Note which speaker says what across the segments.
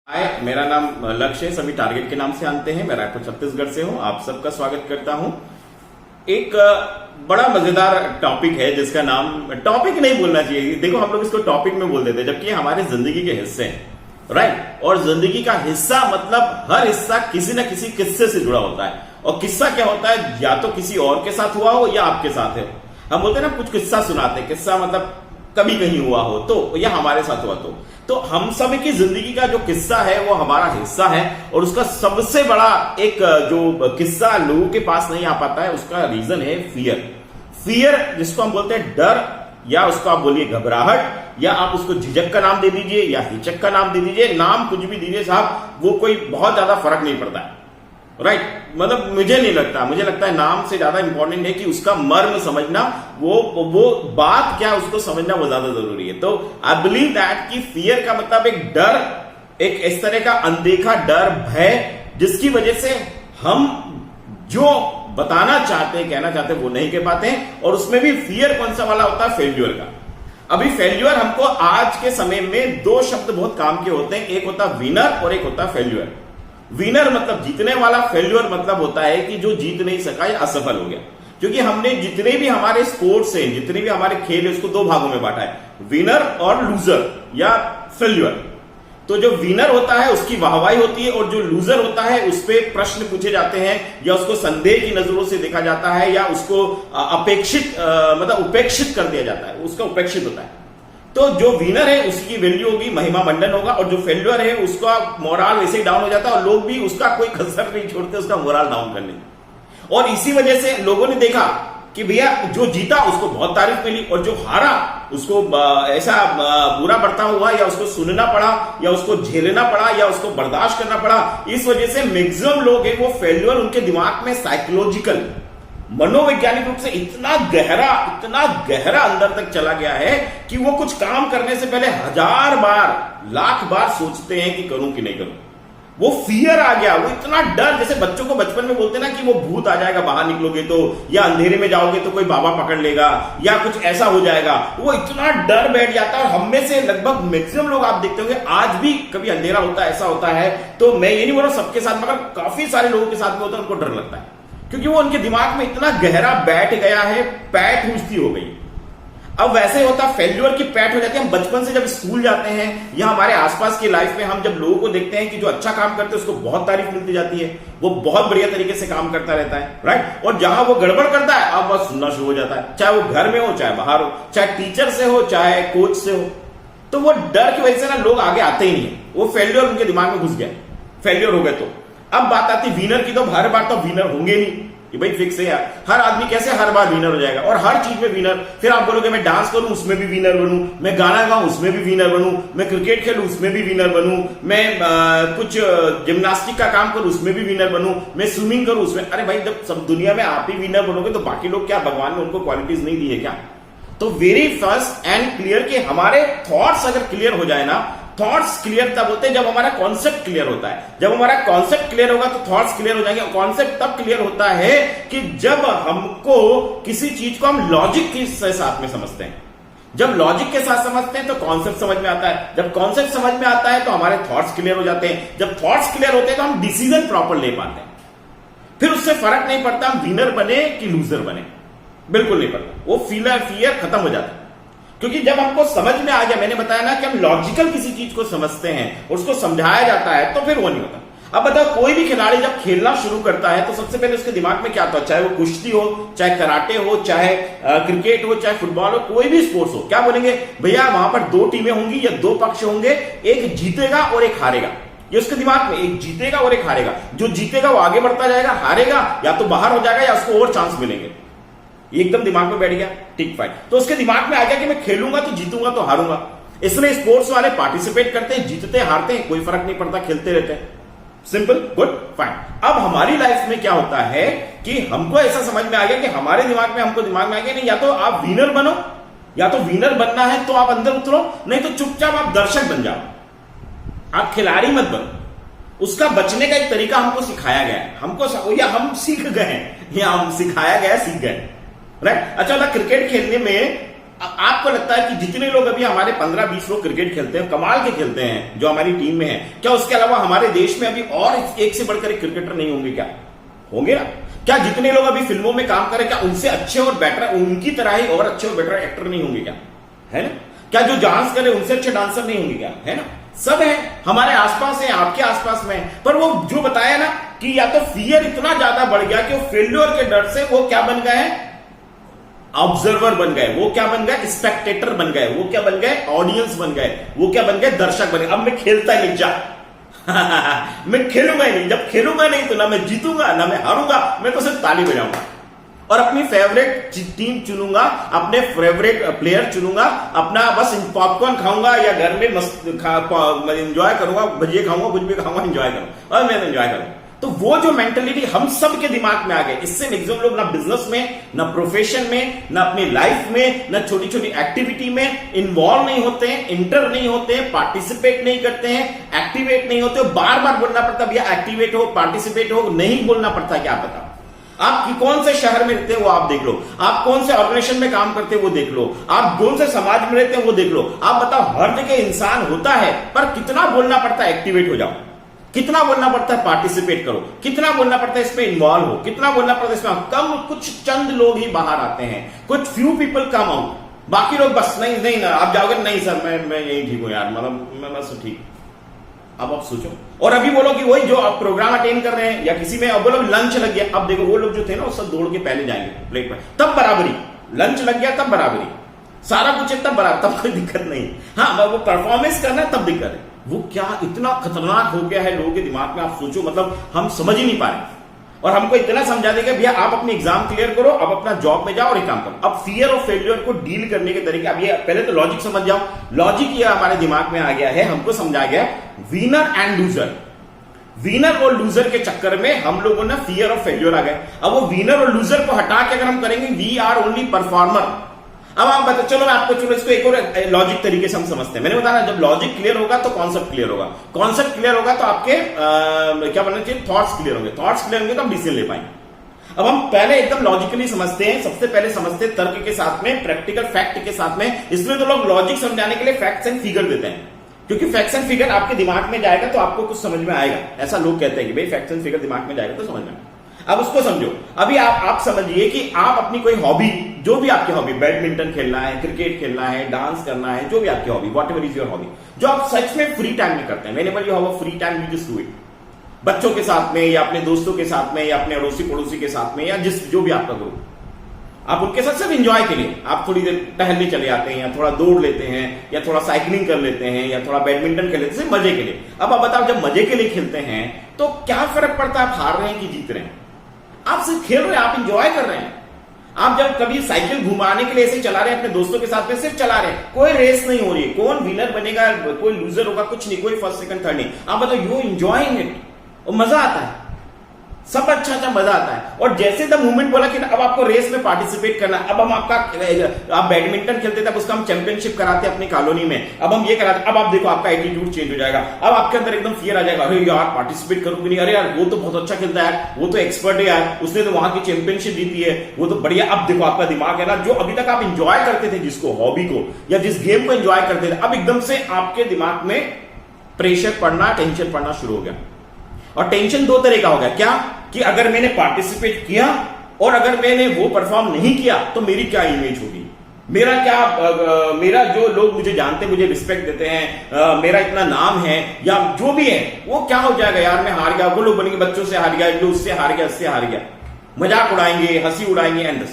Speaker 1: हाय, मेरा नाम लक्ष्य है। सभी टारगेट के नाम से जानते हैं। मैं रायपुर छत्तीसगढ़ से हूं। आप सबका स्वागत करता हूं। एक बड़ा मजेदार टॉपिक है जिसका नाम, टॉपिक नहीं बोलना चाहिए, देखो हम लोग इसको टॉपिक में बोल देते हैं जबकि हमारे जिंदगी के हिस्से हैं, राइट। और जिंदगी का हिस्सा मतलब हर हिस्सा किसी न किसी किस्से से जुड़ा होता है। और किस्सा क्या होता है, या तो किसी और के साथ हुआ हो या आपके साथ है। हम बोलते हैं ना, कुछ किस्सा सुनाते हैं, किस्सा मतलब कभी कहीं हुआ हो तो, या हमारे साथ हुआ तो हम सब की जिंदगी का जो किस्सा है वो हमारा हिस्सा है। और उसका सबसे बड़ा एक जो किस्सा लोगों के पास नहीं आ पाता है, उसका रीजन है फियर, जिसको हम बोलते हैं डर, या उसको आप बोलिए घबराहट, या आप उसको झिझक का नाम दे दीजिए या हिचक का नाम दे दीजिए, नाम कुछ भी दीजिए साहब, वो कोई बहुत ज्यादा फर्क नहीं पड़ता है, राइट। मतलब मुझे नहीं लगता, मुझे लगता है नाम से ज्यादा इंपॉर्टेंट है कि उसका मर्म समझना, वो बात क्या उसको समझना वो ज्यादा जरूरी है। तो आई बिलीव दैट कि फियर का मतलब एक डर, एक इस तरह का अनदेखा डर, भय, जिसकी वजह से हम जो बताना चाहते हैं, कहना चाहते हैं, वो नहीं कह पाते हैं। और उसमें भी फियर कौन सा वाला होता है, फेल्यूर का। अभी फेल्यूर हमको आज के समय में दो शब्द बहुत काम के होते हैं, एक होता है विनर और एक होता है फेल्यूर। विनर मतलब जीतने वाला, फेल्यूर मतलब होता है कि जो जीत नहीं सका या असफल हो गया। क्योंकि हमने जितने भी हमारे स्पोर्ट्स हैं, जितने भी हमारे खेल है, उसको दो भागों में बांटा है, विनर और लूजर या फेल्यूर। तो जो विनर होता है उसकी वाहवाही होती है, और जो लूजर होता है उस पर प्रश्न पूछे जाते हैं, या उसको संदेह की नजरों से देखा जाता है, या उसको अपेक्षित मतलब उपेक्षित कर दिया जाता है, उसका उपेक्षित होता है। तो जो विनर है उसकी वैल्यू होगी, महिमा मंडन होगा, और जो फेल्यूर है उसका मोराल वैसे ही डाउन हो जाता है, और लोग भी उसका कोई कसर नहीं छोड़ते उसका मोराल डाउन करने। और इसी वजह से लोगों ने देखा कि भैया जो जीता उसको बहुत तारीफ मिली, और जो हारा उसको ऐसा बुरा बर्ताव हुआ, या उसको सुनना पड़ा, या उसको झेलना पड़ा, या उसको बर्दाश्त करना पड़ा। इस वजह से मैक्सिमम लोग हैं वो फेल्यूर उनके दिमाग में साइकोलॉजिकल, मनोवैज्ञानिक रूप से इतना गहरा अंदर तक चला गया है कि वो कुछ काम करने से पहले 1000 बार, लाख बार सोचते हैं कि करूं कि नहीं करूं। वो फियर आ गया, वो इतना डर, जैसे बच्चों को बचपन में बोलते हैं ना कि वो भूत आ जाएगा बाहर निकलोगे तो, या अंधेरे में जाओगे तो कोई बाबा पकड़ लेगा, या कुछ ऐसा हो जाएगा। वो इतना डर बैठ जाता है। और हम में से लगभग मैक्सिमम लोग आप देखते होंगे आज भी कभी अंधेरा होता है, ऐसा होता है। तो मैं ये नहीं बोल रहा सबके साथ, मगर काफी सारे लोगों के साथ में होता है, उनको डर लगता है, क्योंकि वो उनके दिमाग में इतना गहरा बैठ गया है, पैठ हुस्ती हो गई। अब वैसे होता फेल्यूर की पैठ हो जाती है। हम बचपन से जब स्कूल जाते हैं या हमारे आसपास की लाइफ में हम जब लोगों को देखते हैं कि जो अच्छा काम करते हैं उसको बहुत तारीफ मिलती जाती है, वो बहुत बढ़िया तरीके से काम करता रहता है, राइट। और जहां वो गड़बड़ करता है अब बस सुनना शुरू हो जाता है, चाहे वो घर में हो, चाहे बाहर हो, चाहे टीचर से हो, चाहे कोच से हो। तो वो डर की वजह से ना लोग आगे आते ही नहीं है। वो फेल्यूर उनके दिमाग में घुस गया, फेल्यूर हो गए। तो अब बात आती विनर की, तो हर बार तो विनर होंगे नहीं, ये भाई फिक्स है यार। हर आदमी कैसे हर बार विनर हो जाएगा, और हर चीज में विनर। फिर आप बोलोगे मैं डांस करूं उसमें भी विनर बनूं, मैं गाना गाऊं उसमें भी विनर बनूं, मैं क्रिकेट खेलूं उसमें भी विनर बनूं, मैं कुछ जिम्नास्टिक का काम करूं उसमें भी विनर बनूं, मैं स्विमिंग करूं उसमें। अरे भाई जब सब दुनिया में आप ही विनर बनोगे तो बाकी लोग क्या, भगवान ने उनको क्वालिटीज नहीं दी है क्या? तो वेरी फर्स्ट एंड क्लियर कि हमारे थॉट्स अगर क्लियर हो जाए ना, थॉट्स क्लियर तब होते हैं जब हमारा कॉन्सेप्ट क्लियर होता है। जब हमारा कॉन्सेप्ट क्लियर होगा तो थॉट्स क्लियर हो जाएंगे। कॉन्सेप्ट तब क्लियर होता है कि जब हमको किसी चीज को हम लॉजिक के साथ में समझते हैं। जब लॉजिक के साथ समझते हैं तो कॉन्सेप्ट समझ में आता है। जब कॉन्सेप्ट समझ में आता है तो हमारे थॉट्स क्लियर हो जाते हैं। जब थॉट्स क्लियर होते हैं तो हम डिसीजन प्रॉपर ले पाते हैं। फिर उससे फर्क नहीं पड़ता हम विनर बने कि लूजर बने, बिल्कुल नहीं पड़ता। वो फियर खत्म हो जाता है। क्योंकि जब हमको समझ में आ गया, मैंने बताया ना कि हम लॉजिकल किसी चीज को समझते हैं और उसको समझाया जाता है, तो फिर वो नहीं होता। अब बताओ, कोई भी खिलाड़ी जब खेलना शुरू करता है तो सबसे पहले उसके दिमाग में क्या आता है, चाहे वो कुश्ती हो, चाहे कराटे हो, चाहे क्रिकेट हो, चाहे फुटबॉल हो, कोई भी स्पोर्ट्स हो, क्या बोलेंगे भैया वहां पर 2 टीमें होंगी या 2 पक्ष होंगे, एक जीतेगा और एक हारेगा। ये उसके दिमाग में, एक जीतेगा और एक हारेगा। जो जीतेगा वो आगे बढ़ता जाएगा, हारेगा या तो बाहर हो जाएगा या उसको और चांस मिलेंगे। एकदम दिमाग में बैठ गया, ठीक फाइन। तो उसके दिमाग में आ गया कि मैं खेलूंगा तो जीतूंगा तो हारूंगा। इसलिए स्पोर्ट्स वाले पार्टिसिपेट करते हैं, जीतते हारते हैं कोई फर्क नहीं पड़ता, खेलते रहते हैं। Simple, good, fine. अब हमारी लाइफ में क्या होता है कि हमको ऐसा समझ में आ गया कि हमारे दिमाग में, हमको दिमाग में आ गया नहीं, या तो आप विनर बनो, या तो विनर बनना है तो आप अंदर उतरो, नहीं तो चुपचाप आप दर्शक बन जाओ, आप खिलाड़ी मत बनो। उसका बचने का एक तरीका हमको सिखाया गया है, हमको, या हम सीख गए, या हम सिखाया गया, सीख गए, राइट। अच्छा, क्रिकेट खेलने में आपको लगता है कि जितने लोग अभी हमारे 15-20 लोग क्रिकेट खेलते हैं, कमाल के खेलते हैं जो हमारी टीम में है, क्या उसके अलावा हमारे देश में अभी और एक से बढ़कर एक क्रिकेटर नहीं होंगे? क्या होंगे ना? क्या जितने लोग अभी फिल्मों में काम करें, क्या उनसे अच्छे और बेटर, उनकी तरह ही और अच्छे और बेटर एक्टर नहीं होंगे? क्या है ना? क्या जो डांस करे उनसे अच्छे डांसर नहीं होंगे? क्या है ना? सब है, हमारे आसपास है, आपके आसपास में। पर वो जो बताया ना कि या तो फियर इतना ज्यादा बढ़ गया कि वो फेल्योर के डर से वो क्या बन गए? ऑब्जर्वर बन गए। वो क्या बन गए? स्पेक्टेटर बन गए। वो क्या बन गए? ऑडियंस बन गए। वो क्या बन गए? दर्शक बन गए। अब मैं खेलता ही नहीं, जा मैं खेलूंगा ही नहीं। जब खेलूंगा नहीं तो ना मैं जीतूंगा ना मैं हारूंगा, मैं तो सिर्फ ताली बजाऊंगा और अपनी फेवरेट टीम चुनूंगा, अपने फेवरेट प्लेयर चुनूंगा, अपना बस पॉपकॉर्न खाऊंगा या घर में मस्त एंजॉय करूंगा, भजिए खाऊंगा, कुछ भी खाऊंगा, एंजॉय करूंगा और मैं एंजॉय करूंगा। तो वो जो मेंटेलिटी हम सब के दिमाग में आ गए, इससे मैक्सिमम लोग ना बिजनेस में, ना प्रोफेशन में, ना अपनी लाइफ में, ना छोटी छोटी एक्टिविटी में इन्वॉल्व नहीं होते हैं, इंटर नहीं होते हैं, पार्टिसिपेट नहीं करते हैं, एक्टिवेट नहीं होते। बार बार बोलना पड़ता भैया एक्टिवेट हो, पार्टिसिपेट हो, नहीं बोलना पड़ता। क्या बताओ? आप कौन से शहर में रहते हैं वो आप देख लो, आप कौन से ऑर्गेनाइजेशन में काम करते हैं वो देख लो, आप कौन से समाज में रहते हैं वो देख लो। आप बताओ, हर जगह इंसान होता है, पर कितना बोलना पड़ता है एक्टिवेट हो जाओ, कितना बोलना पड़ता है पार्टिसिपेट करो, कितना बोलना पड़ता है इसमें इन्वॉल्व हो, कितना बोलना पड़ता है इसमें। कम कुछ चंद लोग ही बाहर आते हैं, कुछ फ्यू पीपल कम आउट, बाकी लोग बस नहीं नहीं ना आप जाओगे, नहीं सर मैं यही ठीक हूं यार, मतलब मैं बस ठीक। अब आप सोचो, और अभी बोलो कि वही जो आप प्रोग्राम अटेंड कर रहे हैं या किसी में, अब बोलो लंच लग गया, अब देखो वो लोग जो थे ना वो सब दौड़ के पहले जाएंगे प्लेट पर, तब बराबरी। लंच लग गया तब बराबरी, सारा कुछ है तब बराबर, तब कोई दिक्कत नहीं। हाँ, वो परफॉर्मेंस करना है तब दिक्कत है। वो क्या इतना खतरनाक हो गया है लोगों के दिमाग में, आप सोचो, मतलब हम समझ ही नहीं पा रहे। और हमको इतना समझा देगा भैया आप अपनी एग्जाम क्लियर करो, अब अपना जॉब में जाओ और एक काम करो। अब फियर और फेलियर को डील करने के तरीके, अब ये पहले तो लॉजिक समझ जाओ। लॉजिक ये हमारे दिमाग में आ गया है, हमको समझा गया विनर एंड लूजर। विनर और लूजर के चक्कर में हम लोगों ने फियर और फेलियर आ गए। अब वो विनर और लूजर को हटा के अगर हम करेंगे वी आर ओनली परफॉर्मर। अब आप बताओ, चलो मैं आपको, चलो इसको एक और लॉजिक तरीके से हम समझते हैं। मैंने बताया जब लॉजिक क्लियर होगा तो कॉन्सेप्ट क्लियर होगा, कॉन्सेप्ट क्लियर होगा तो आपके क्या बनना चाहिए, थॉट्स क्लियर होंगे, थॉट्स क्लियर होंगे तो हम डिसीजन ले पाएंगे। अब हम पहले एकदम लॉजिकली समझते हैं, सबसे पहले समझते हैं तर्क के साथ में, प्रैक्टिकल फैक्ट के साथ में। इसलिए तो लोग लॉजिक समझाने के लिए फैक्ट्स एंड फिगर देते हैं, क्योंकि फैक्ट्स एंड फिगर आपके दिमाग में जाएगा तो आपको कुछ समझ में आएगा। ऐसा लोग कहते हैं कि भाई फैक्ट्स एंड फिगर दिमाग में जाएगा तो समझ में। अब उसको समझो। अभी आप समझिए कि आप अपनी कोई हॉबी, जो भी आपकी हॉबी, बैडमिंटन खेलना है, क्रिकेट खेलना है, डांस करना है, जो भी आपकी hobby, what ever is your hobby, जो आप सच में फ्री टाइम में करते हैं, whenever you have a free time you just do it. बच्चों के साथ में या अपने दोस्तों के साथ में या अपने अड़ोसी पड़ोसी के साथ में या जो भी आपका ग्रुप, आप उनके साथ सिर्फ एंजॉय के लिए आप थोड़ी देर टहलने चले जाते हैं या थोड़ा दौड़ लेते हैं या थोड़ा साइकिलिंग कर लेते हैं या थोड़ा बैडमिंटन खेल लेते हैं, सिर्फ मजे के लिए। अब आप बताओ, जब मजे के लिए खेलते हैं तो क्या फर्क पड़ता है आप हार रहे हैं कि जीत रहे हैं? आप सिर्फ खेल रहे हैं, आप एंजॉय कर रहे हैं। आप जब कभी साइकिल घुमाने के लिए ऐसे चला रहे हैं अपने दोस्तों के साथ में, सिर्फ चला रहे हैं, कोई रेस नहीं हो रही है, कौन विनर बनेगा कोई लूजर होगा, कुछ नहीं, कोई फर्स्ट सेकंड थर्ड नहीं। आप बताओ, यू एंजॉयिंग इट, और मजा आता है, सब अच्छा मजा आता है। और जैसे द मूवमेंट बोला कि अब आपको रेस में पार्टिसिपेट करना, अब हम आप बैडमिंटन खेलते थे, अब उसका हम चैंपियनशिप कराते हैं अपनी कॉलोनी में, अब हम ये कराते, अब आप देखो आपका एटीट्यूड चेंज हो जाएगा, अब आपके अंदर एकदम फियर आ जाएगा, अरे यार पार्टिसिपेट करूंगी नहीं, अरे यार वो तो बहुत अच्छा खेलता है, वो तो एक्सपर्ट है यार, उसने तो वहां की चैंपियनशिप जीती है, वो तो बढ़िया। अब देखो आपका दिमाग है ना, जो अभी तक आप इंजॉय करते थे जिसको, हॉबी को या जिस गेम को एंजॉय करते थे, अब एकदम से आपके दिमाग में प्रेशर पड़ना, टेंशन पड़ना शुरू हो गया। और टेंशन दो तरह का हो गया, क्या कि अगर मैंने पार्टिसिपेट किया और अगर मैंने वो परफॉर्म नहीं किया तो मेरी क्या इमेज होगी, मेरा क्या मेरा जो लोग मुझे जानते, मुझे रिस्पेक्ट देते हैं, मेरा इतना नाम है या जो भी है, वो क्या हो जाएगा, यार मैं हार गया, वो लोग बनेंगे बच्चों से हार गया, उससे हार गया, इससे हार गया, मजाक उड़ाएंगे, हंसी उड़ाएंगे एंड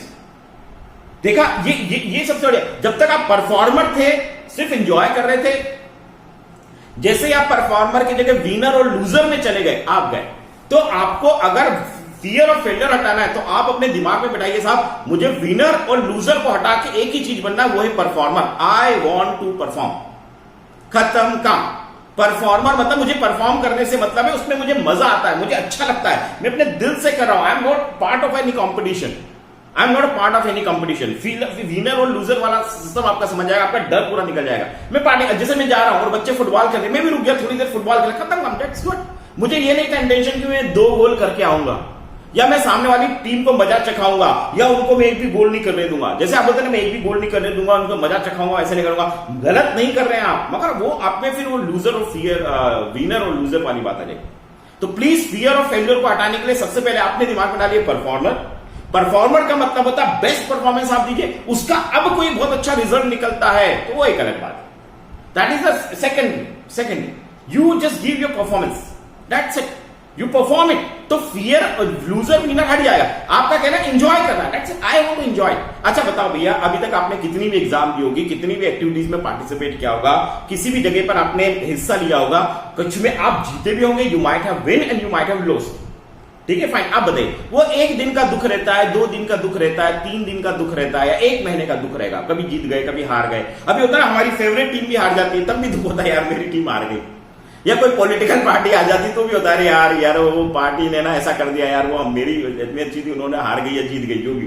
Speaker 1: देखा। ये सबसे बढ़िया, जब तक आप परफॉर्मर थे सिर्फ एंजॉय कर रहे थे, जैसे ही आप परफॉर्मर की जगह विनर और लूजर में चले गए, आप गए, तो आपको अगर फियर और फेलियर हटाना है तो आप अपने दिमाग में बैठाइए, साहब मुझे विनर और लूजर को हटा के एक ही चीज बनना है, वो है performer. I want to perform, खत्म काम। परफॉर्मर मतलब मुझे परफॉर्म करने से मतलब है उसमें मुझे मजा आता है, मुझे अच्छा लगता है, मैं अपने दिल से कर रहा हूं। I am not part of any competition, I am not a part of any competition. Winner और लूजर वाला सिस्टम आपका समझ जाएगा, आपका डर पूरा निकल जाएगा। मैं पार्टी, जैसे मैं जा रहा हूं और बच्चे फुटबॉल खेल रहे, मैं भी रुक गया थोड़ी देर, फुटबॉल खेला, खत्म, दैट्स गुड। मुझे ये नहीं था इंटेंशन कि मैं 2 गोल करके आऊंगा या मैं सामने वाली टीम को मजा चखाऊंगा, या उनको मैं एक भी गोल नहीं करने दूंगा। जैसे आप बोलते हैं मैं एक भी गोल नहीं करने दूंगा, उनको मजा चखाऊंगा, ऐसे नहीं करूंगा। गलत नहीं कर रहे हैं आप, मगर वो आप में फिर वो लूजर और फियर, विनर और लूजर वाली बात आ जाएगी। तो प्लीज फियर और फेलियर को हटाने के लिए सबसे पहले आपने दिमाग में डालिए परफॉर्मर। परफॉर्मर का मतलब होता है बेस्ट परफॉर्मेंस आप दीजिए, उसका अब कोई बहुत अच्छा रिजल्ट निकलता है तो वो एक अलग बात है। That is the second you just give your performance, that's it, you perform it. तो फियर और लूजर विनर हट जाएगा। आपका कहना एंजॉय करना, that's it, I want to enjoy. अच्छा बताओ भैया, अभी तक आपने कितनी भी एग्जाम दी होगी, कितनी भी एक्टिविटीज में पार्टिसिपेट किया होगा, किसी भी जगह पर आपने हिस्सा लिया होगा, कुछ में आप जीते भी होंगे, you might have win and you might have lost, ठीक है फाइन। आप बताइए, वो एक दिन का दुख रहता है, 2 दिन का दुख रहता है, 3 दिन का दुख रहता है, या 1 महीने का दुख रहेगा, कभी जीत गए कभी हार गए। अभी होता है हमारी फेवरेट टीम भी हार जाती है, तब भी दुख होता है यार मेरी टीम हार गई, या कोई पॉलिटिकल पार्टी आ जाती तो भी होता है यार वो पार्टी ने ना ऐसा कर दिया यार, वो मेरी इतनी अच्छी थी, उन्होंने हार गई या जीत गई जो भी।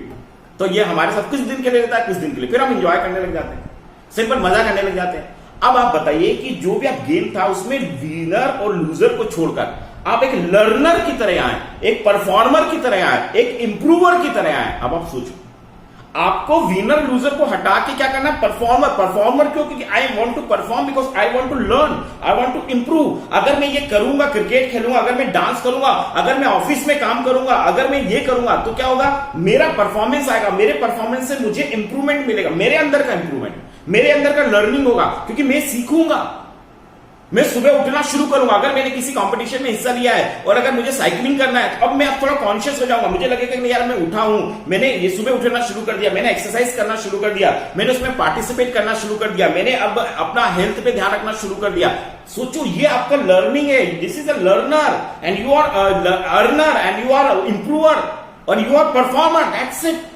Speaker 1: तो ये हमारे साथ कुछ दिन के लिए रहता है, कुछ दिन के लिए, फिर हम एंजॉय करने लग जाते हैं, सिंपल मजा करने लग जाते हैं। अब आप बताइए कि जो भी आप गेम था उसमें विनर और लूजर को छोड़कर आप एक लर्नर की तरह आए, एक परफॉर्मर की तरह आए, एक इंप्रूवर की तरह आए। अब आप सोचो, आपको विनर लूजर को हटा के क्या करना है, परफॉर्मर क्यों? क्योंकि I want to perform because I want to learn, I want to improve. अगर मैं ये करूंगा, क्रिकेट खेलूंगा, अगर मैं डांस करूंगा, अगर मैं ऑफिस में काम करूंगा, अगर मैं ये करूंगा तो क्या होगा, मेरा परफॉर्मेंस आएगा, मेरे परफॉर्मेंस से मुझे इंप्रूवमेंट मिलेगा, मेरे अंदर का इंप्रूवमेंट, मेरे अंदर का लर्निंग होगा, क्योंकि मैं सीखूंगा। मैं सुबह उठना शुरू करूंगा, अगर मैंने किसी कंपटीशन में हिस्सा लिया है और अगर मुझे साइकिलिंग करना है तो अब मैं अब थोड़ा कॉन्शियस हो जाऊंगा, मुझे लगेगा कि यार मैं उठा हूं, मैंने ये सुबह उठना शुरू कर दिया, मैंने एक्सरसाइज करना शुरू कर दिया, मैंने उसमें पार्टिसिपेट करना शुरू कर दिया, मैंने अब अपना हेल्थ पे ध्यान रखना शुरू कर दिया। सोचो, ये आपका लर्निंग है, this is a learner and you are earner and you are improver और you are performer, that's it.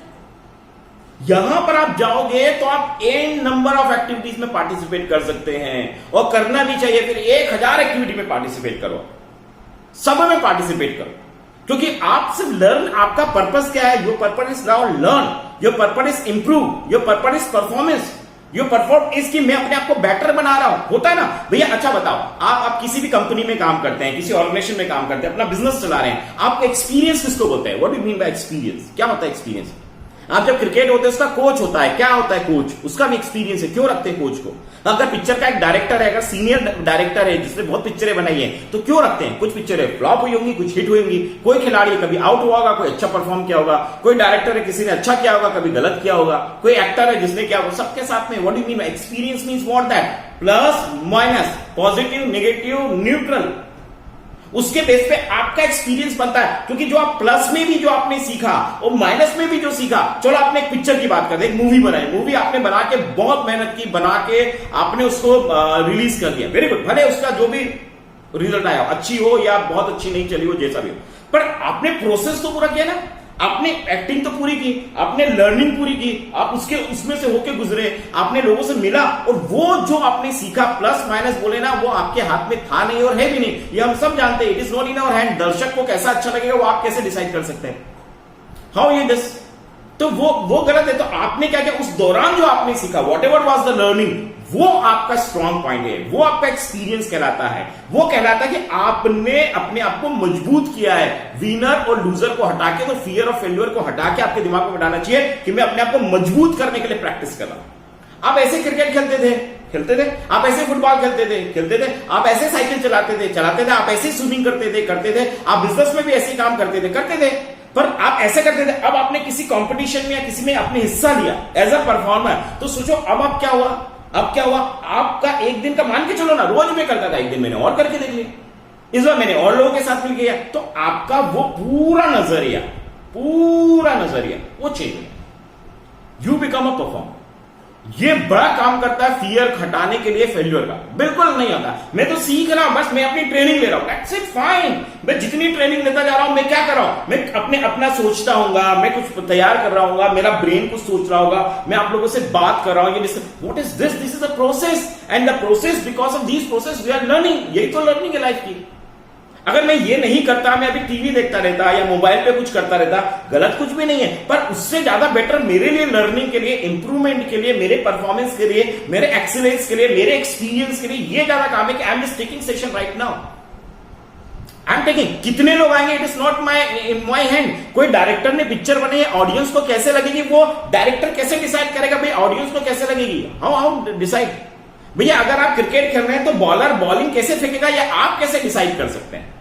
Speaker 1: यहां पर आप जाओगे तो आप एन नंबर ऑफ एक्टिविटीज में पार्टिसिपेट कर सकते हैं, और करना भी चाहिए। फिर 1000 एक्टिविटी में पार्टिसिपेट करो, सब में पार्टिसिपेट करो, क्योंकि आप सिर्फ लर्न, आपका पर्पस क्या है? Your purpose is now learn, your purpose is improve, your purpose is performance, your perform is कि मैं अपने आप को बेटर बना रहा हूं। होता है ना भैया? अच्छा बताओ, आप किसी भी कंपनी में काम करते हैं, किसी ऑर्गेनाइजेशन में काम करते हैं, अपना बिजनेस चला रहे हैं, आपका एक्सपीरियंस किसको बोलते हैं? What do you mean by experience? क्या होता है एक्सपीरियंस? आप जब क्रिकेट होते हैं उसका कोच होता है, क्या होता है कोच? उसका भी एक्सपीरियंस है। क्यों रखते हैं कोच को? अगर पिक्चर का एक डायरेक्टर है, अगर सीनियर डायरेक्टर है जिसने बहुत पिक्चरें बनाई है, तो क्यों रखते हैं? कुछ पिक्चरें फ्लॉप हुई होंगी, कुछ हिट हुई होंगी, कोई खिलाड़ी कभी आउट हुआ होगा, कोई अच्छा परफॉर्म किया होगा, कोई डायरेक्टर है किसी ने अच्छा किया होगा, कभी गलत किया होगा, कोई एक्टर है जिसने किया होगा, सबके साथ में। What do you mean experience? Means what that, plus minus, positive negative neutral, उसके बेस पे आपका एक्सपीरियंस बनता है। क्योंकि जो आप प्लस में भी जो आपने सीखा और माइनस में भी जो सीखा, चलो आपने एक पिक्चर की बात करते हैं, एक मूवी बनाई, मूवी आपने बना के बहुत मेहनत की, बना के आपने उसको रिलीज कर दिया, वेरी गुड, भले उसका जो भी रिजल्ट आया अच्छी हो या बहुत अच्छी नहीं चली हो, जैसा भी हो, पर आपने प्रोसेस तो पूरा किया ना, आपने एक्टिंग तो पूरी की, आपने लर्निंग पूरी की, आप उसमें से होके गुजरे, आपने लोगों से मिला, और वो जो आपने सीखा प्लस माइनस बोले ना, वो आपके हाथ में था नहीं और है भी नहीं, ये हम सब जानते हैं। It is not in our hand. दर्शक को कैसा अच्छा लगेगा वो आप कैसे डिसाइड कर सकते हैं? How you this? तो वो गलत है। तो आपने क्या किया उस दौरान? जो आपने सीखा, what ever was the learning, वो आपका स्ट्रॉन्ग पॉइंट है, वो आपका एक्सपीरियंस कहलाता है। वो कहलाता है कि आपने अपने आप को मजबूत किया है। विनर और लूजर को हटा के, तो फियर और फेल्यूर को हटा के आपके दिमाग में बैठाना चाहिए कि मैं अपने आप को मजबूत करने के लिए प्रैक्टिस कर रहा हूं। आप ऐसे क्रिकेट खेलते थे, आप ऐसे फुटबॉल खेलते थे, आप ऐसे साइकिल चलाते थे, आप ऐसे स्विमिंग करते थे, आप बिजनेस में भी ऐसे काम करते थे, पर आप ऐसे करते थे। अब आपने किसी कंपटीशन में या किसी में आपने हिस्सा लिया एज अ परफॉर्मर, तो सोचो अब क्या हुआ? आपका एक दिन का, मान के चलो ना, रोज में करता था, एक दिन मैंने और करके देख लिया, इस बार मैंने और लोगों के साथ मिल गया, तो आपका वो पूरा नजरिया वो चेंज हो, यू बिकम अ परफॉर्मर। ये बड़ा काम करता है फियर हटाने के लिए फेल्यूर का। बिल्कुल नहीं होता, मैं तो सीख रहा हूं, बस मैं अपनी ट्रेनिंग ले रहा हूं, दैट्स इट, फाइन। मैं जितनी ट्रेनिंग लेता जा रहा हूं, मैं क्या कर रहा हूं? मैं अपना सोचता हूंगा, मैं कुछ तैयार कर रहा हूंगा, मेरा ब्रेन कुछ सोच रहा होगा, मैं आप लोगों से बात कर रहा हूं, what is this? This is a process, and the process, because of this process we are learning. यही तो लर्निंग है लाइफ की। अगर मैं ये नहीं करता, मैं अभी टीवी देखता रहता या मोबाइल पे कुछ करता रहता, गलत कुछ भी नहीं है, पर उससे ज्यादा बेटर मेरे लिए लर्निंग के लिए, इंप्रूवमेंट के लिए, मेरे परफॉर्मेंस के लिए, मेरे एक्सीलेंस के लिए, मेरे एक्सपीरियंस के लिए ये ज्यादा काम है कि I am just taking session right now. I am taking, कितने लोग आएंगे it is not my hand. कोई डायरेक्टर ने पिक्चर बनाई है, ऑडियंस को कैसे लगेगी वो डायरेक्टर कैसे डिसाइड करेगा भाई ऑडियंस को कैसे लगेगी? How decide? भैया अगर आप क्रिकेट खेल रहे हैं तो बॉलर बॉलिंग कैसे फेंकेगा या आप कैसे डिसाइड कर सकते हैं?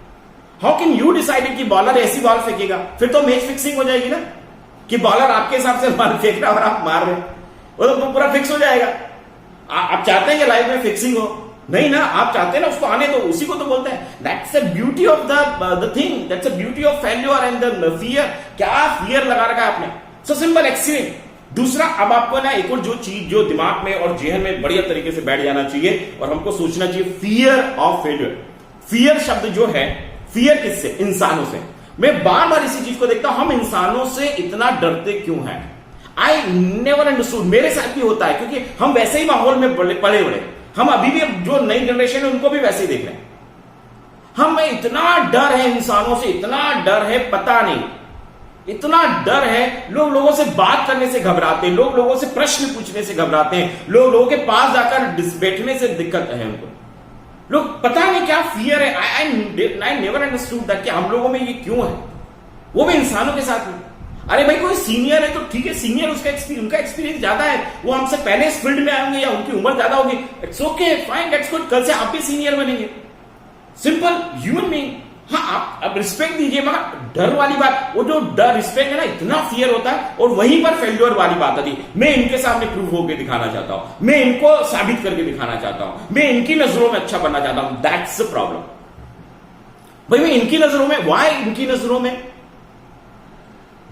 Speaker 1: हाउ कैन यू डिसाइड कि बॉलर ऐसी बॉल फेंकेगा? फिर तो मैच फिक्सिंग हो जाएगी ना, कि बॉलर आपके हिसाब से बॉल फेंक रहा है और आप मार रहे हैं, वो तो पूरा फिक्स हो जाएगा। आप चाहते हैं कि लाइफ में फिक्सिंग हो? नहीं ना, आप चाहते हैं ना उसको आने दो, उसी को तो बोलते हैं that's the beauty of the thing, that's the beauty of failure and the fear. क्या फियर लगा रखा है आपने? So simple excellent. दूसरा, अब आपको ना एक और जो चीज जो दिमाग में और जेहन में बढ़िया तरीके से बैठ जाना चाहिए और हमको सोचना चाहिए, फियर ऑफ फेल्योर। फियर शब्द जो है, फियर किससे? इंसानों से। मैं बार बार इसी चीज को देखता हूं, हम इंसानों से इतना डरते क्यों हैं? I never understood. मेरे साथ भी होता है क्योंकि हम वैसे ही माहौल में पले बड़े, हम अभी भी जो नई जनरेशन है उनको भी वैसे ही देख रहे हैं। हमें इतना डर है इंसानों से, इतना डर है पता नहीं, इतना डर है। लोग लोगों से बात करने से घबराते हैं, लोग लोगों से प्रश्न पूछने से घबराते हैं, लोग लोगों के पास जाकर बैठने से दिक्कत है उनको। लोग पता नहीं क्या फियर है। आई नेवर अंडरस्टूड दैट कि हम लोगों में ये क्यों है, वो भी इंसानों के साथ में। अरे भाई कोई सीनियर है तो ठीक है, सीनियर उनका एक्सपीरियंस ज्यादा है, वो हमसे पहले इस फील्ड में आएंगे या उनकी उम्र ज्यादा होगी, it's okay fine that's good, कल से आप भी सीनियर बनेंगे, सिंपल ह्यूमन बीइंग। हाँ आप रिस्पेक्ट दीजिए, मगर डर वाली बात, वो जो डर रिस्पेक्ट है ना, इतना फियर होता है और वहीं पर फेल्योर वाली बात आती है। मैं इनके सामने प्रूव होकर दिखाना चाहता हूं, मैं इनको साबित करके दिखाना चाहता हूं, मैं इनकी नजरों में अच्छा बनना चाहता हूं, दैट्स द प्रॉब्लम। भाई मैं इनकी नजरों में, वाई इनकी नजरों में?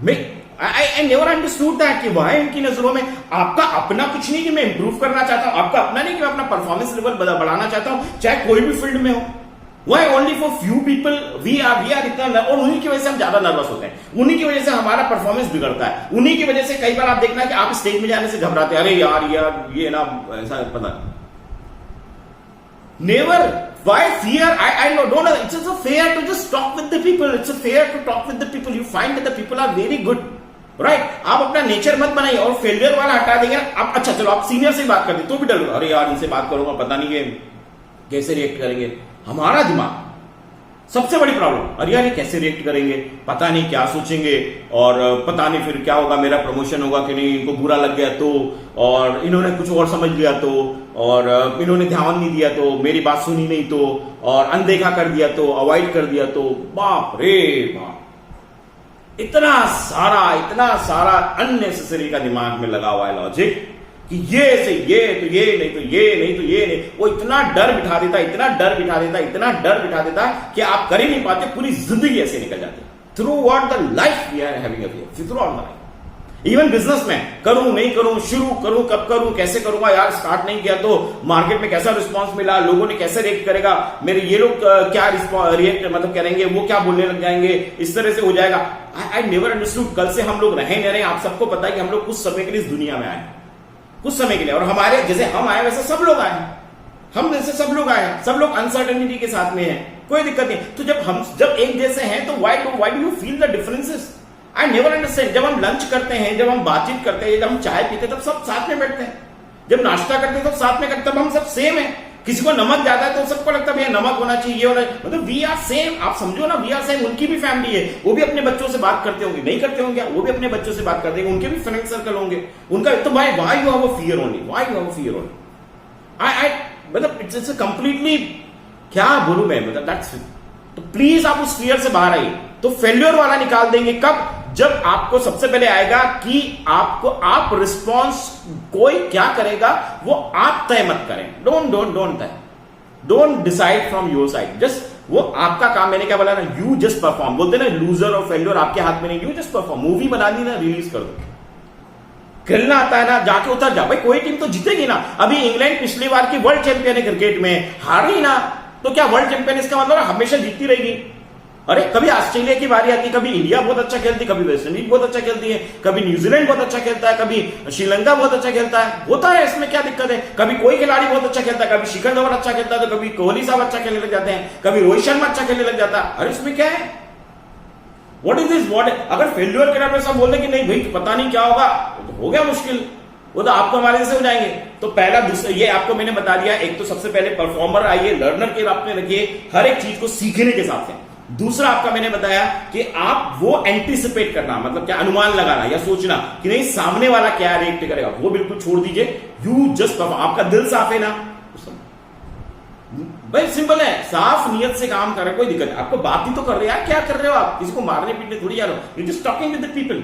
Speaker 1: I never understood that कि why इनकी नजरों में आपका अपना कुछ नहीं कि मैं इंप्रूव करना चाहता हूं, आपका अपना नहीं कि मैं अपना परफॉर्मेंस लेवल बढ़ाना चाहता हूं, चाहे कोई भी फील्ड में हो। Why only for few people we are इतना, और उन्हीं की वजह से हम ज्यादा नर्वस होते हैं, उन्हीं की वजह से हमारा परफॉर्मेंस बिगड़ता है, उन्हीं की वजह से कई बार आप देखना कि आप स्टेज में जाने से घबराते हैं, अरे यार ये ना ऐसा पता never. Why fear? I don't know. It's just a fear to just talk with the people. It's a fear to talk with the people. You find that the people are very good, right? आप अपना nature मत बनाइए और failure वाला हटा देंगे ना। आप अच्छा चलो आप सीनियर से बात करते तो भी डर, अरे यार इनसे बात करूंगा पता नहीं ये कैसे रिएक्ट करेंगे। हमारा दिमाग सबसे बड़ी प्रॉब्लम, अरे यार ये कैसे रिएक्ट करेंगे, पता नहीं क्या सोचेंगे, और पता नहीं फिर क्या होगा, मेरा प्रमोशन होगा कि नहीं, इनको बुरा लग गया तो, और इन्होंने कुछ और समझ लिया तो, और इन्होंने ध्यान नहीं दिया तो, मेरी बात सुनी नहीं तो, और अनदेखा कर दिया तो, अवॉइड कर दिया तो, बाप रे बाप, इतना सारा अननेसेसरी का दिमाग में लगा हुआ है लॉजिक कि ये से ये तो ये नहीं तो ये नहीं तो ये नहीं। वो इतना डर बिठा देता कि आप कर ही नहीं पाते, पूरी जिंदगी ऐसे निकल जाती है। Throughout the life we are having a fear, throughout the life. Even business में करूं नहीं करूं, शुरू करूं कब करूं, कैसे करूंगा, यार स्टार्ट नहीं किया तो मार्केट में कैसा रिस्पांस मिला, लोगों ने कैसे रिएक्ट करेगा, मेरे ये लोग क्या रिएक्ट मतलब करेंगे, वो क्या बोलने लग जाएंगे, इस तरह से हो जाएगा। I never understood. कल से हम लोग रहे नहीं रहे, आप सबको पता है कि हम लोग कुछ समय के लिए इस दुनिया में आए, कुछ समय के लिए, और हमारे जैसे हम आए वैसे सब लोग आए, हम जैसे सब लोग आए, सब लोग अनसर्टेनिटी के साथ में हैं, कोई दिक्कत नहीं। तो जब एक जैसे हैं तो why do you feel the differences? I never understand. जब हम लंच करते हैं, जब हम बातचीत करते हैं, जब हम चाय पीते हैं, तब सब साथ में बैठते हैं, जब नाश्ता करते हैं तब साथ में करते हैं, तब हम सब सेम है। किसी को नमक ज्यादा है तो सबको लगता है भैया नमक होना चाहिए, ये होना, मतलब वी आर सेम। आप समझो ना, वी आर सेम। उनकी भी फैमिली है, वो भी अपने बच्चों से बात करते होंगे, नहीं करते होंगे, वो भी अपने बच्चों से बात करते होंगे, उनके भी फ्रेंड सर्कल होंगे, उनका तो भाई why you have a fear only, why you have a fear only? I मतलब इट्स कंप्लीटली, क्या बोलूं मैं, मतलब दैट्स। तो प्लीज आप उस फियर से बाहर आइए। तो फेल्योर वाला निकाल देंगे कब? जब आपको सबसे पहले आएगा कि आप रिस्पॉन्स, कोई क्या करेगा वो आप तय मत करें। डोंट तय, don't decide from your side, just वो आपका काम। मैंने क्या बोला ना, यू जस्ट परफॉर्म। बोलते ना लूजर और फेल्योर आपके हाथ में नहीं, यू जस्ट परफॉर्म। मूवी बना दी ना, रिलीज कर दो। खेलना आता है ना, जाके उतर जा भाई, कोई टीम तो जीतेगी ना। अभी इंग्लैंड पिछली बार की वर्ल्ड चैंपियन है क्रिकेट में, हारी ना, तो क्या वर्ल्ड चैंपियन इसका मतलब हमेशा जीतती रहेगी? अरे कभी ऑस्ट्रेलिया की बारी आती है, कभी इंडिया बहुत अच्छा खेलती, कभी वेस्ट इंडीज बहुत अच्छा खेलती है, कभी न्यूजीलैंड बहुत अच्छा खेलता है, कभी श्रीलंका बहुत अच्छा खेलता है, होता है, इसमें क्या दिक्कत है? कभी कोई खिलाड़ी बहुत अच्छा खेलता है, कभी शिखर धवन अच्छा खेलता है, तो कभी कोहली साहब अच्छा खेलने लग जाते हैं, कभी रोहित शर्मा अच्छा खेलने लग जाता है। अरे इसमें क्या है? What is this? अगर फेल्यूर के नाम पे सब बोलते कि नहीं भाई पता नहीं क्या होगा, तो हो गया मुश्किल, वो तो आपको हमारे जैसे हो जाएंगे। तो पहला दूसरा ये आपको मैंने बता दिया। एक तो सबसे पहले परफॉर्मर आइए, लर्नर के आप में रखिए, हर एक चीज को सीखने के साथ से। दूसरा आपका मैंने बताया कि आप वो एंटीसिपेट करना, मतलब क्या, अनुमान लगाना या सोचना कि नहीं सामने वाला क्या रिएक्ट करेगा, वो बिल्कुल छोड़ दीजिए। यू जस्ट, आपका दिल साफ है ना, भाई सिंपल है, साफ नियत से काम कर रहे, कोई दिक्कत नहीं। आपको बात ही तो कर रहे हैं यार, क्या कर रहे हो आप, किसी को मारने पीटने थोड़ी जा रहे हो, you just talking with the people,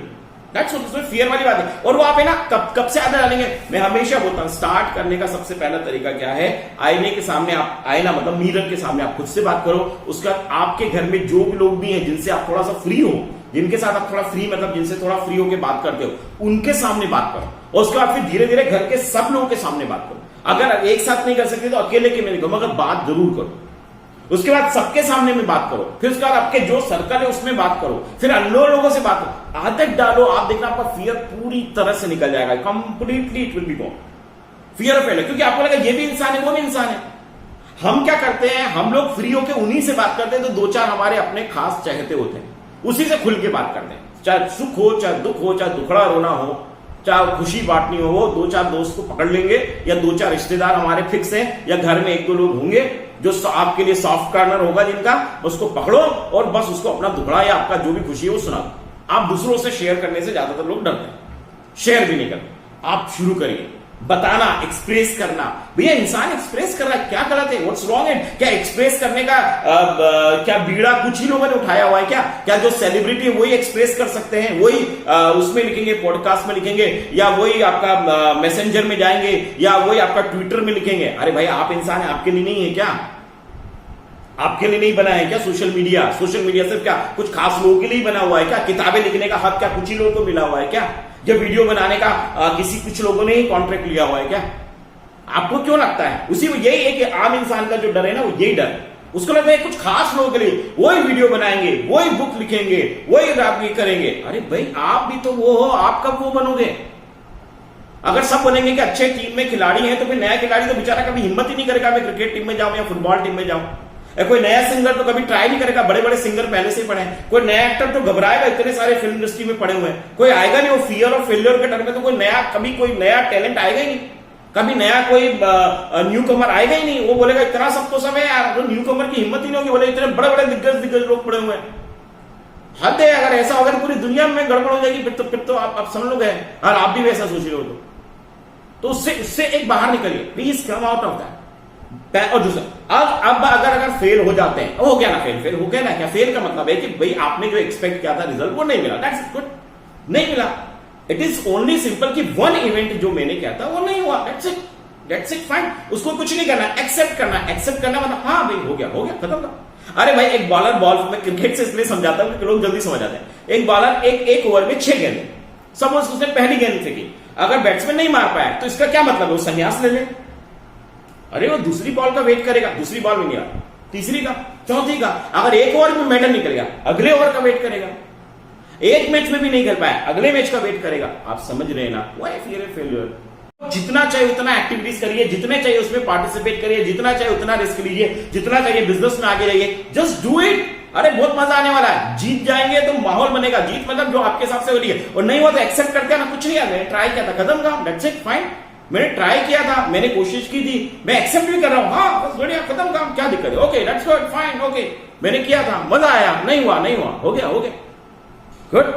Speaker 1: that's what, fear वाली बात है। और वो आप है ना कब से आदत डालेंगे, मैं हमेशा बोलता हूं स्टार्ट करने का सबसे पहला तरीका क्या है, आईने के सामने आप, आईना मतलब मिरर के सामने आप खुद से बात करो। उसका आपके घर में जो भी लोग भी हैं जिनसे आप थोड़ा सा फ्री हो, जिनके साथ आप थोड़ा फ्री, मतलब जिनसे थोड़ा फ्री होकर बात करते हो, उनके सामने बात करो, और उसके बाद फिर धीरे धीरे घर के सब लोगों के सामने बात करो। अगर एक साथ नहीं कर सकते तो अकेले के में मगर बात जरूर करो। उसके बाद सबके सामने में बात करो, फिर उसके बाद आपके जो सर्कल है उसमें बात करो, फिर अननोन लोगों से बात करो, आदत डालो, आप देखना आपका फियर पूरी तरह से निकल जाएगा, completely it will be gone, fear of failure. क्योंकि आपको लगा ये भी इंसान है वो भी इंसान है। हम क्या करते हैं, हम लोग फ्री होकर उन्हीं से बात करते हैं तो दो चार हमारे अपने खास चाहते होते हैं, उसी से खुल के बात करते हैं, चाहे सुख हो, चाहे दुख हो, चाहे दुखड़ा रोना हो, चाहे खुशी बांटनी हो, वो दो चार दोस्त को पकड़ लेंगे, या दो चार रिश्तेदार हमारे फिक्स हैं, या घर में एक दो लोग होंगे जो आपके लिए सॉफ्ट कॉर्नर होगा जिनका, उसको पकड़ो और बस उसको अपना दुखड़ा या आपका जो भी खुशी है वो सुना दो। आप दूसरों से शेयर करने से ज्यादातर लोग डरते हैं, शेयर भी नहीं करते। आप शुरू करिए बताना, एक्सप्रेस करना। भैया इंसान एक्सप्रेस कर रहा है, क्या गलत है, व्हाट्स रॉन्ग है? क्या एक्सप्रेस करने का क्या बीड़ा कुछ ही लोगों ने उठाया हुआ है क्या? क्या जो सेलिब्रिटी है वही एक्सप्रेस कर सकते हैं, वही उसमें लिखेंगे, पॉडकास्ट में लिखेंगे, या वही आपका मैसेंजर में जाएंगे, या वही आपका ट्विटर में लिखेंगे? अरे भाई आप इंसान है, आपके लिए नहीं है क्या? आपके लिए नहीं बना है क्या सोशल मीडिया? सोशल मीडिया सिर्फ क्या कुछ खास लोगों के लिए बना हुआ है क्या? किताबें लिखने का हक क्या कुछ ही लोगों को मिला हुआ है क्या? या वीडियो बनाने का किसी कुछ लोगों ने ही कॉन्ट्रैक्ट लिया हुआ है क्या? आपको क्यों लगता है? उसी यही है कि आम इंसान का जो डर है ना, वो यही डर, उसको लगता है कुछ खास लोगों के लिए वही वीडियो बनाएंगे, वही बुक लिखेंगे, वही रैप करेंगे। अरे भाई आप भी तो वो हो, आप कब वो बनोगे? अगर सब बोलेंगे कि अच्छे टीम में खिलाड़ी हैं, तो फिर नया खिलाड़ी तो बेचारा कभी हिम्मत ही नहीं करेगा मैं क्रिकेट टीम में जाऊं या फुटबॉल टीम में जाऊं। कोई नया सिंगर तो कभी ट्राई नहीं करेगा, बड़े बड़े सिंगर पहले से ही पड़े हैं। कोई नया एक्टर तो घबराएगा, इतने सारे फिल्म इंडस्ट्री में पड़े हुए हैं, कोई आएगा नहीं। वो फियर और फेलियर के डर में तो कोई नया, कभी कोई नया टैलेंट आएगा ही नहीं, कभी नया कोई न्यू कमर आएगा ही नहीं। वो बोलेगा इतना सब तो सब है यार, तो न्यू कमर की हिम्मत ही नहीं होगी, बोले इतने बड़े बड़े दिग्गज लोग पड़े हुए हैं। हद है, अगर ऐसा होगा पूरी दुनिया में गड़बड़ हो जाएगी, फिर तो आप समझ लो गए। और आप भी वैसा सोच रहे हो तो उससे एक बाहर निकलिए, please come out of that. और दूसरा, अब अगर फेल हो जाते हैं, हो गया ना, फेल हो गया ना। क्या फेल का मतलब है कि भाई आपने जो एक्सपेक्ट किया था रिजल्ट वो नहीं मिला, दैट्स गुड, नहीं मिला। इट इज ओनली सिंपल कि वन इवेंट जो मैंने किया था वो नहीं हुआ, दैट्स इट फाइन। उसको कुछ नहीं करना, एक्सेप्ट करना मतलब हाँ भाई हो गया खत्म कर। अरे भाई एक बॉलर बॉल में क्रिकेट से इसलिए समझाता हूं कि लोग जल्दी समझ जाते हैं। एक बॉलर एक ओवर में 6 गेंद, सपोज उसने पहली गेंद फेंकी, अगर बैट्समैन नहीं मार पाया तो इसका क्या मतलब है? वो संन्यास ले ले। अरे वो दूसरी बॉल का वेट करेगा, दूसरी बॉल में नहीं आ, तीसरी का, चौथी का। अगर एक ओवर में मैटर निकल गया, अगले ओवर का वेट करेगा। एक मैच में भी नहीं कर पाया, अगले मैच का वेट करेगा। आप समझ रहे हैं ना? Why fear and failure. जितना चाहिए उतना एक्टिविटीज करिए, जितने चाहिए उसमें पार्टिसिपेट करिए, जितना चाहिए उतना रिस्क लीजिए, जितना चाहिए बिजनेस में आगे जाइए, जस्ट डू इट। अरे बहुत मजा आने वाला है, जीत जाएंगे तो माहौल बनेगा। जीत मतलब जो आपके हिसाब से हो रही है, और नहीं हुआ तो एक्सेप्ट करते हैं ना, कुछ नहीं है, मैंने ट्राई किया था, खत्म काम, दैट्स इट फाइन। मैंने ट्राई किया था, मैंने कोशिश की थी, मैं एक्सेप्ट भी कर रहा हूं, हाँ बस बढ़िया, खत्म काम, क्या दिक्कत है? Okay that's good fine, okay मैंने किया था, मजा आया, नहीं हुआ हो गया गुड,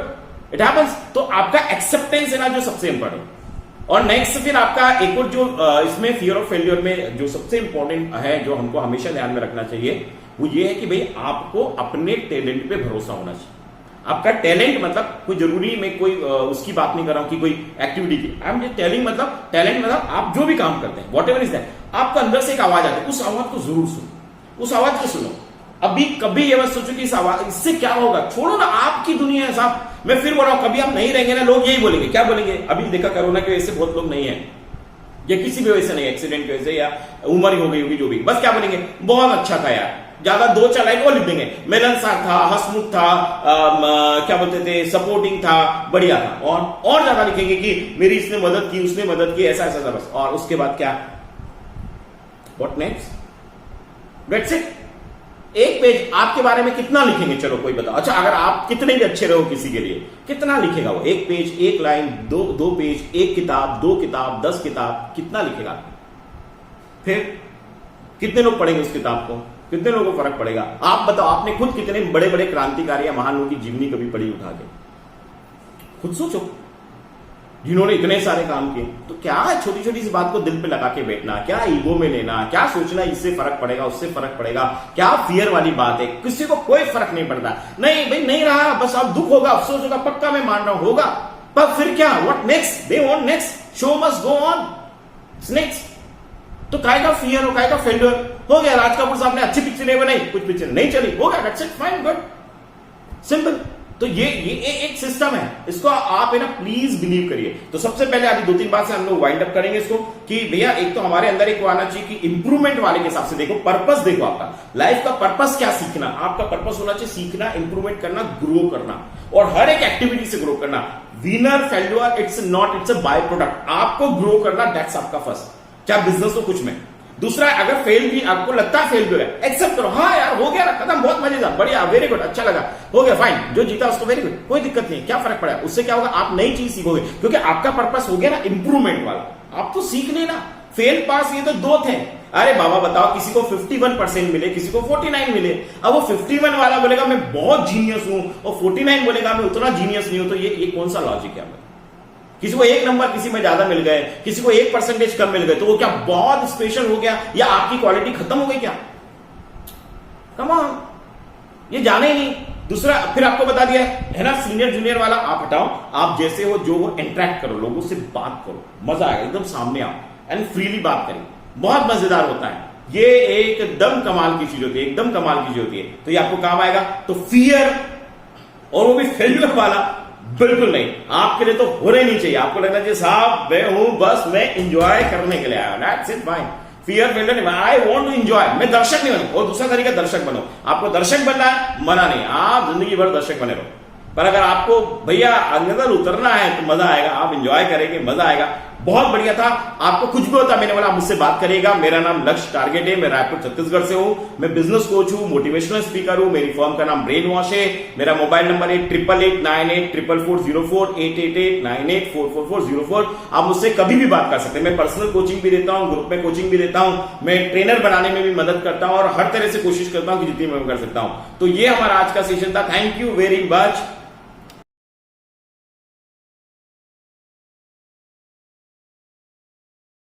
Speaker 1: इट हैपेंस। तो आपका एक्सेप्टेंस है ना जो सबसे इंपॉर्टेंट। और नेक्स्ट फिर आपका एक और जो इसमें फियर ऑफ फेलियर में जो सबसे इंपॉर्टेंट है, जो हमको हमेशा ध्यान में रखना चाहिए, वो ये है कि भाई आपको अपने टैलेंट पे भरोसा होना चाहिए। आपका टैलेंट मतलब कोई जरूरी, मैं कोई उसकी बात नहीं कर रहा हूं कि कोई एक्टिविटी की, आई एम टेलिंग मतलब टैलेंट मतलब आप जो भी काम करते हैं, वॉट एवर इज दैट, आपका अंदर से एक आवाज आती है, उस आवाज को जरूर सुनो, उस आवाज को सुनो। अभी कभी ये मत सोचो कि इस आवाज इससे क्या होगा, छोड़ो ना, आपकी दुनिया है साहब। मैं फिर बोल रहा हूं, कभी आप नहीं रहेंगे ना, लोग यही बोलेंगे, क्या बोलेंगे? अभी देखा कोरोना की वजह से बहुत लोग नहीं है, या किसी भी वजह से नहीं, एक्सीडेंट की वजह से, या उम्र ही हो गई होगी जो भी, बस क्या बोलेंगे? बहुत अच्छा था यार, ज्यादा 2 4 लाइन और लिख देंगे, मिलनसार था, हंसमुख था, क्या बोलते थे, सपोर्टिंग था, बढ़िया था। और ज्यादा लिखेंगे कि मेरी इसने मदद की, उसने मदद की, ऐसा ऐसा बस। और उसके बाद क्या? What next? That's it. एक पेज आपके बारे में कितना लिखेंगे? चलो कोई बताओ। अच्छा, अगर आप कितने भी अच्छे रहो किसी के लिए, कितना लिखेगा वो? 1 पेज, 1 लाइन, 2 पेज, 1 किताब, 2 किताब, 10 किताब, कितना लिखेगा? फिर कितने लोग पढ़ेंगे उस किताब को? कितने लोगों को फर्क पड़ेगा? आप बताओ, आपने खुद कितने बड़े बड़े क्रांतिकारी या महान लोगों की जीवनी कभी पढ़ी उठा के? खुद सोचो, जिन्होंने इतने सारे काम किए। तो क्या है छोटी छोटी सी बात को दिल पे लगा के बैठना, क्या ईगो में लेना, क्या सोचना इससे फर्क पड़ेगा उससे फर्क पड़ेगा, क्या फियर वाली बात है? किसी को कोई फर्क नहीं पड़ता। नहीं भाई नहीं रहा, बस अब दुख होगा, अफसोस होगा, पक्का मैं मान रहा हूं होगा, पर फिर क्या? What next? They want next, show must go on, next. तो काय का फियर हो, काय का फेल्यूर हो गया? राज कपूर साहब ने अच्छी पिक्चर नहीं बनाई, कुछ पिक्चर नहीं चली, हो गया, that's it, fine, good, simple. तो ये एक सिस्टम है, इसको आप है ना प्लीज बिलीव करिए। तो सबसे पहले अभी 2-3 बार से हम लोग वाइंड अप करेंगे इसको कि भैया एक तो हमारे अंदर एक आना चाहिए कि इंप्रूवमेंट वाले के हिसाब से देखो, पर्पस देखो, आपका लाइफ का पर्पस क्या सीखना, आपका पर्पस होना चाहिए सीखना, इंप्रूवमेंट करना, ग्रो करना, और हर एक एक्टिविटी से ग्रो करना। Winner failure it's not, it's a by product. आपको ग्रो करना, दैट्स आपका फर्स्ट, चाहे बिजनेस हो कुछ में। दूसरा, अगर फेल भी आपको लगता है फेल भी है, एक्सेप्ट करो, हाँ यार हो गया ना, खत्म, बहुत मजेदार, बढ़िया, वेरी गुड, अच्छा लगा, हो गया, फाइन, जो जीता उसको वेरी गुड, कोई दिक्कत नहीं, क्या फर्क पड़ा? उससे क्या होगा? आप नई चीज सीखोगे, क्योंकि आपका पर्पस हो गया ना इंप्रूवमेंट वाला। आप तो सीख लेना। फेल पास ये तो दो थे। अरे बाबा बताओ, किसी को 51% मिले, किसी को 49 मिले। अब वो 51 वाला बोलेगा मैं बहुत जीनियस हूं, और 49 बोलेगा मैं उतना जीनियस नहीं हूं, तो ये कौन सा लॉजिक है? किसी को 1 नंबर किसी में ज्यादा मिल गए, किसी को 1% कम मिल गए, तो वो क्या बहुत स्पेशल हो गया, या आपकी क्वालिटी खत्म हो गई क्या? कम ऑन, ये जाने ही नहीं। दूसरा, फिर आपको बता दिया है ना, सीनियर जूनियर वाला आप हटाओ, आप जैसे हो जो हो इंटरेक्ट करो, लोगों से बात करो, मजा आएगा, एकदम सामने आओ एंड फ्रीली बात करें, बहुत मजेदार होता है। ये एकदम कमाल की चीज होती है, एकदम कमाल की चीज होती है, तो ये आपको काम आएगा। तो फियर, और वो भी फेल्यूर वाला, बिल्कुल नहीं, आपके लिए तो होने नहीं चाहिए। आपको लगना चाहिए साहब मैं हूं, बस मैं इंजॉय करने के लिए आया हूं, that's it, fine. Fear failure नहीं, आई वांट टू एंजॉय, मैं दर्शक नहीं बनूं। और दूसरा तरीका, दर्शक बनो। आपको दर्शक बनना है, मना नहीं, आप जिंदगी भर दर्शक बने रहो, पर अगर आपको भैया अंदर उतरना है तो मजा आएगा, आप इंजॉय करेंगे, मजा आएगा। बहुत बढ़िया था। आपको कुछ भी होता मैंने बोला आप मुझसे बात करिएगा। मेरा नाम लक्ष्य टारगेट है, मैं रायपुर छत्तीसगढ़ से हूं, मैं बिजनेस कोच हूं, मोटिवेशनल स्पीकर हूं, मेरी फर्म का नाम ब्रेन वॉश है। मेरा मोबाइल नंबर है 8889844404 8898444404। आप मुझसे कभी भी बात कर सकते हैं। मैं पर्सनल कोचिंग भी देता हूं, ग्रुप में कोचिंग भी देता हूं, मैं ट्रेनर बनाने में भी मदद करता हूं, और हर तरह से कोशिश करता हूं कि जितनी मैं कर सकता हूं। तो ये हमारा आज का सेशन था। Thank you very much.